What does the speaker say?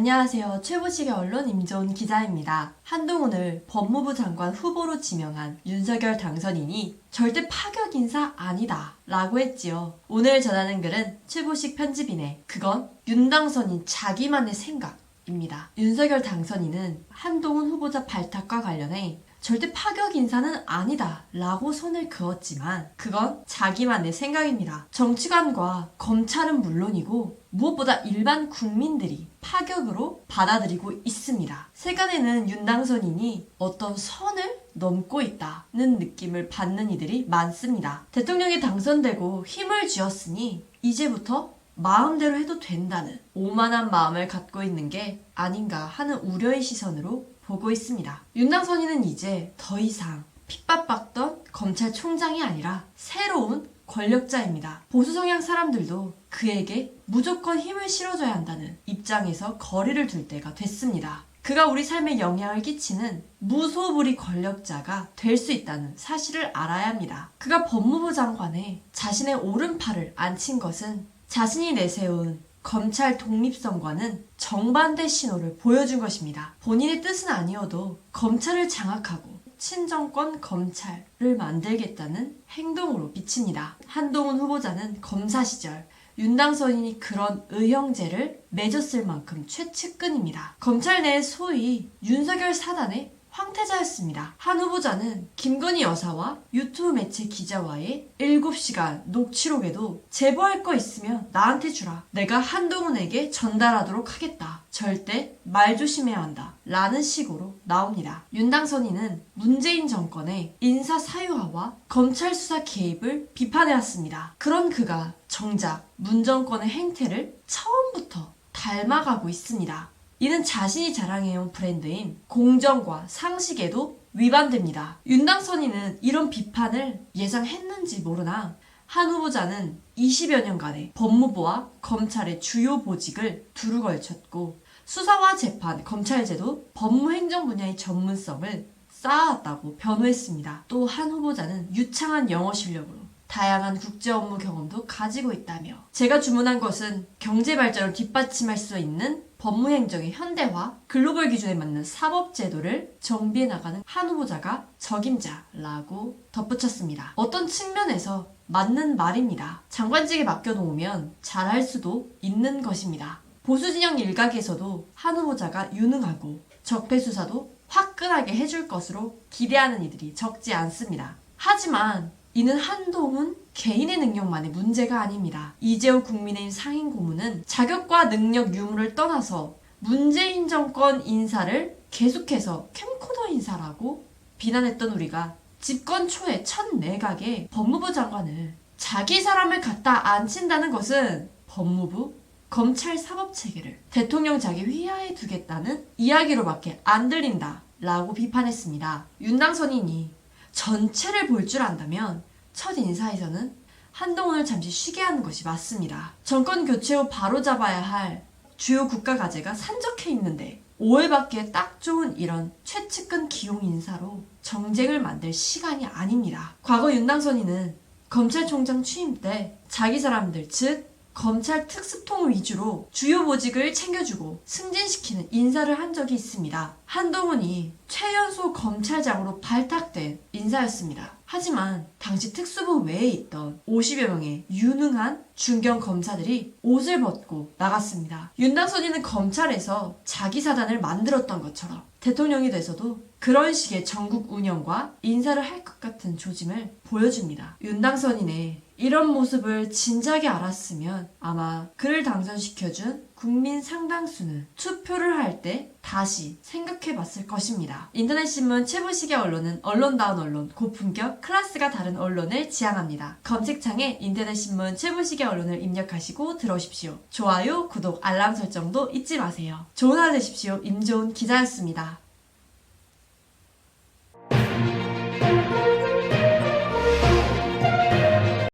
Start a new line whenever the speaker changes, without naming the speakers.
안녕하세요. 최보식의 언론 임조은 기자입니다. 한동훈을 법무부 장관 후보로 지명한 윤석열 당선인이 절대 파격 인사 아니다 라고 했지요. 오늘 전하는 글은 최보식 편집인의 그건 윤 당선인 자기만의 생각입니다. 윤석열 당선인은 한동훈 후보자 발탁과 관련해 절대 파격 인사는 아니다 라고 선을 그었지만 그건 자기만의 생각입니다. 정치관과 검찰은 물론이고 무엇보다 일반 국민들이 파격으로 받아들이고 있습니다. 세간에는 윤 당선인이 어떤 선을 넘고 있다는 느낌을 받는 이들이 많습니다. 대통령이 당선되고 힘을 쥐었으니 이제부터 마음대로 해도 된다는 오만한 마음을 갖고 있는 게 아닌가 하는 우려의 시선으로 보고 있습니다. 윤 당선인은 이제 더 이상 핍박받던 검찰총장이 아니라 새로운 권력자입니다. 보수 성향 사람들도 그에게 무조건 힘을 실어줘야 한다는 입장에서 거리를 둘 때가 됐습니다. 그가 우리 삶에 영향을 끼치는 무소불위 권력자가 될 수 있다는 사실을 알아야 합니다. 그가 법무부 장관에 자신의 오른팔을 앉힌 것은 자신이 내세운 검찰 독립성과는 정반대 신호를 보여준 것입니다. 본인의 뜻은 아니어도 검찰을 장악하고 친정권 검찰을 만들겠다는 행동으로 비칩니다. 한동훈 후보자는 검사 시절 윤 당선인이 그런 의형제를 맺었을 만큼 최측근입니다. 검찰 내 소위 윤석열 사단의 황태자였습니다. 한 후보자는 김건희 여사와 유튜브 매체 기자와의 7시간 녹취록에도 제보할 거 있으면 나한테 주라. 내가 한동훈에게 전달하도록 하겠다. 절대 말 조심해야 한다. 라는 식으로 나옵니다. 윤 당선인은 문재인 정권의 인사 사유화와 검찰 수사 개입을 비판해왔습니다. 그런 그가 정작 문 정권의 행태를 처음부터 닮아가고 있습니다. 이는 자신이 자랑해온 브랜드인 공정과 상식에도 위반됩니다. 윤 당선인은 이런 비판을 예상했는지 모르나 한 후보자는 20여 년간의 법무부와 검찰의 주요 보직을 두루 걸쳤고 수사와 재판, 검찰제도, 법무행정 분야의 전문성을 쌓아왔다고 변호했습니다. 또 한 후보자는 유창한 영어 실력으로 다양한 국제 업무 경험도 가지고 있다며 제가 주문한 것은 경제 발전을 뒷받침할 수 있는 법무행정의 현대화, 글로벌 기준에 맞는 사법제도를 정비해 나가는 한 후보자가 적임자라고 덧붙였습니다. 어떤 측면에서 맞는 말입니다. 장관직에 맡겨놓으면 잘할 수도 있는 것입니다. 보수진영 일각에서도 한 후보자가 유능하고 적폐수사도 화끈하게 해줄 것으로 기대하는 이들이 적지 않습니다. 하지만 이는 한동훈 개인의 능력만의 문제가 아닙니다. 이재호 국민의힘 상임고문은 자격과 능력 유무를 떠나서 문재인 정권 인사를 계속해서 캠코더 인사라고 비난했던 우리가 집권 초에 첫 내각에 법무부 장관을 자기 사람을 갖다 앉힌다는 것은 법무부, 검찰 사법체계를 대통령 자기 휘하에 두겠다는 이야기로밖에 안 들린다 라고 비판했습니다. 윤 당선인이 전체를 볼 줄 안다면 첫 인사에서는 한동훈을 잠시 쉬게 하는 것이 맞습니다. 정권 교체 후 바로잡아야 할 주요 국가 과제가 산적해 있는데 5월 받기에 딱 좋은 이런 최측근 기용 인사로 정쟁을 만들 시간이 아닙니다. 과거 윤 당선인은 검찰총장 취임 때 자기 사람들 즉 검찰 특수통 위주로 주요 보직을 챙겨주고 승진시키는 인사를 한 적이 있습니다. 한동훈이 최연소 검찰장으로 발탁된 인사였습니다. 하지만 당시 특수부 외에 있던 50여 명의 유능한 중견 검사들이 옷을 벗고 나갔습니다. 윤 당선인은 검찰에서 자기 사단을 만들었던 것처럼 대통령이 돼서도 그런 식의 전국 운영과 인사를 할 것 같은 조짐을 보여줍니다. 윤 당선인의 이런 모습을 진작에 알았으면 아마 그를 당선시켜준 국민 상당수는 투표를 할 때 다시 생각해봤을 것입니다. 인터넷신문 최보식의 언론은 언론다운 언론, 고품격, 클래스가 다른 언론을 지향합니다. 검색창에 인터넷신문 최보식의 언론을 입력하시고 들어오십시오. 좋아요, 구독, 알람 설정도 잊지 마세요. 좋은 하루 되십시오. 임조은 기자였습니다.